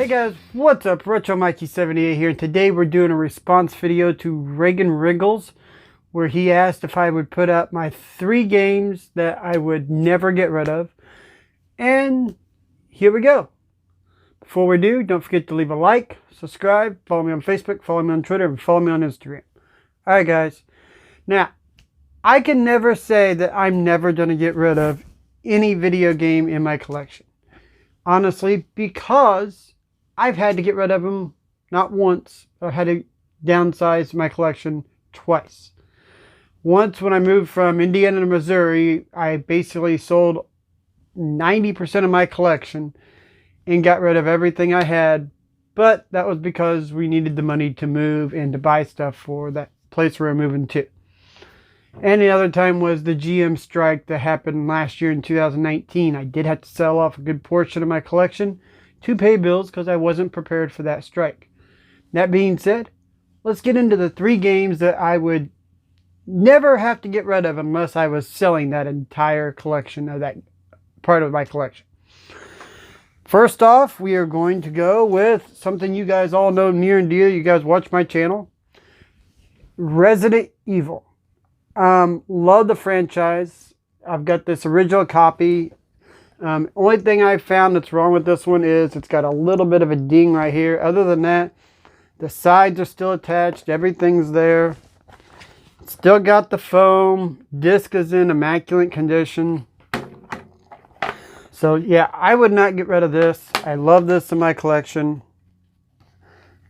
Hey guys, what's up? RetroMikey78 here, and today we're doing a response video to Reagan Riggles, where he asked if I would put up my 3 games that I would never get rid of. And here we go. Before we do, don't forget to leave a like, subscribe, follow me on Facebook, follow me on Twitter, and follow me on Instagram. Alright guys, now, I can never say that I'm never going to get rid of any video game in my collection. Honestly, because I've had to get rid of them not once, or had to downsize my collection twice. Once when I moved from Indiana to Missouri, I basically sold 90% of my collection and got rid of everything I had, but that was because we needed the money to move and to buy stuff for that place we're moving to. And the other time was the GM strike that happened last year in 2019. I did have to sell off a good portion of my collection to pay bills because I wasn't prepared for that strike. That being said, let's get into the 3 games that I would never have to get rid of unless I was selling that entire collection of that part of my collection. First off, we are going to go with something you guys all know near and dear. You guys watch my channel. Resident Evil. Love the franchise. I've got this original copy. Only thing I found that's wrong with this one is it's got a little bit of a ding right here. Other than that, the sides are still attached. Everything's there. Still got the foam. Disc is in immaculate condition. So yeah, I would not get rid of this. I love this in my collection.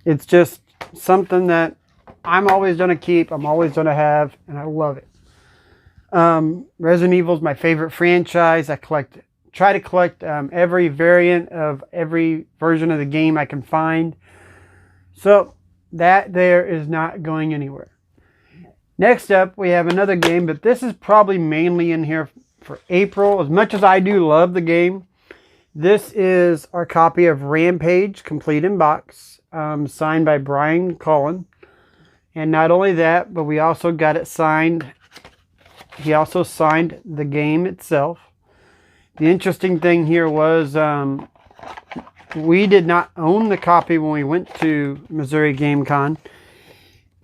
It's just something that I'm always going to keep, I'm always going to have, and I love it. Resident Evil is my favorite franchise. I try to collect every variant of every version of the game I can find. So that there is not going anywhere. Next up, we have another game, but this is probably mainly in here for April. As much as I do love the game, this is our copy of Rampage, complete in box, signed by Brian Cullen. And not only that, but we also got it signed. He also signed the game itself. The interesting thing here was we did not own the copy when we went to Missouri Game Con.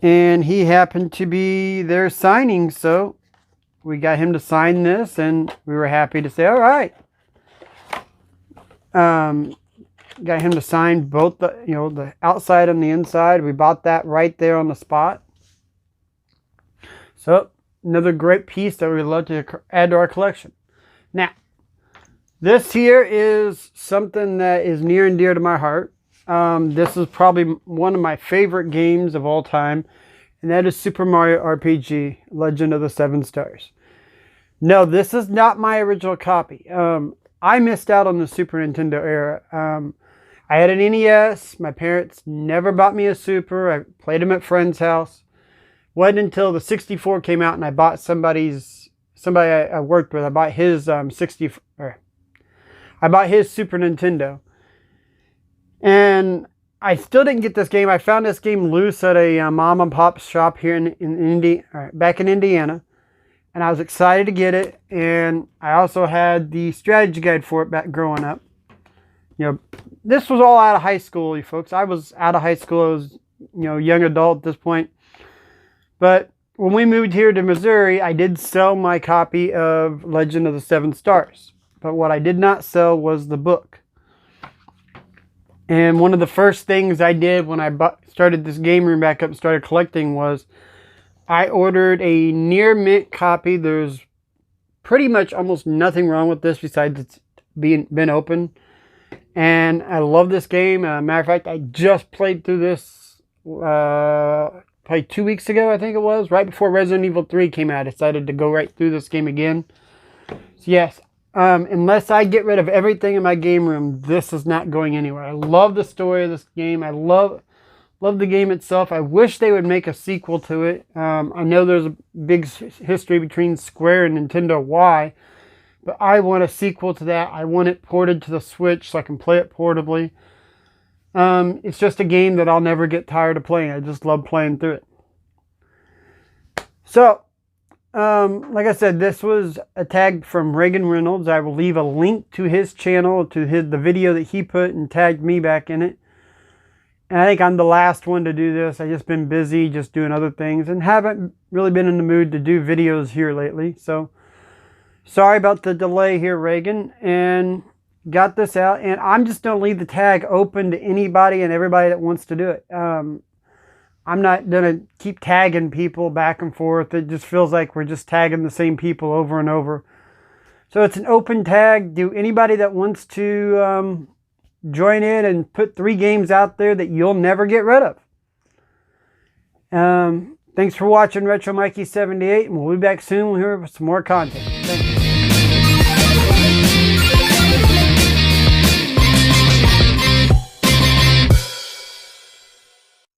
And he happened to be there signing, so we got him to sign this, and we were happy to say, all right. Got him to sign both the outside and the inside. We bought that right there on the spot. So another great piece that we'd love to add to our collection. Now, this here is something that is near and dear to my heart. This is probably one of my favorite games of all time, and that is Super Mario RPG, Legend of the Seven Stars. No, this is not my original copy. I missed out on the Super Nintendo era. I had an NES. My parents never bought me a Super. I played them at friend's house. Wasn't until the 64 came out and I bought somebody I worked with. I bought his I bought his Super Nintendo. And I still didn't get this game. I found this game loose at a mom and pop shop here back in Indiana. And I was excited to get it. And I also had the strategy guide for it back growing up. You know, this was all out of high school, you folks. I was out of high school. I was, young adult at this point. But when we moved here to Missouri, I did sell my copy of Legend of the Seven Stars. But what I did not sell was the book. And one of the first things I did when I started this game room back up and started collecting was I ordered a near mint copy. There's pretty much almost nothing wrong with this besides it's been open. And I love this game. Matter of fact, I just played through this probably 2 weeks ago, I think it was. Right before Resident Evil 3 came out, I decided to go right through this game again. So yes, unless I get rid of everything in my game room, this is not going anywhere. I love the story of this game. I love the game itself. I wish they would make a sequel to it. I know there's a big history between Square and Nintendo. Why? But I want a sequel to that. I want it ported to the Switch so I can play it portably. It's just a game that I'll never get tired of playing. I just love playing through it. So, Like I said, this was a tag from Reagan Riggles. I will leave a link to his channel, to the video that he put and tagged me back in it. And I think I'm the last one to do this. I've just been busy just doing other things and haven't really been in the mood to do videos here lately. So sorry about the delay here, Reagan, and got this out. And I'm just going to leave the tag open to anybody and everybody that wants to do it. I'm not going to keep tagging people back and forth. It just feels like we're just tagging the same people over and over. So it's an open tag. Do anybody that wants to join in and put 3 games out there that you'll never get rid of. Thanks for watching Retro Mikey 78, and we'll be back soon here with some more content. Thank you.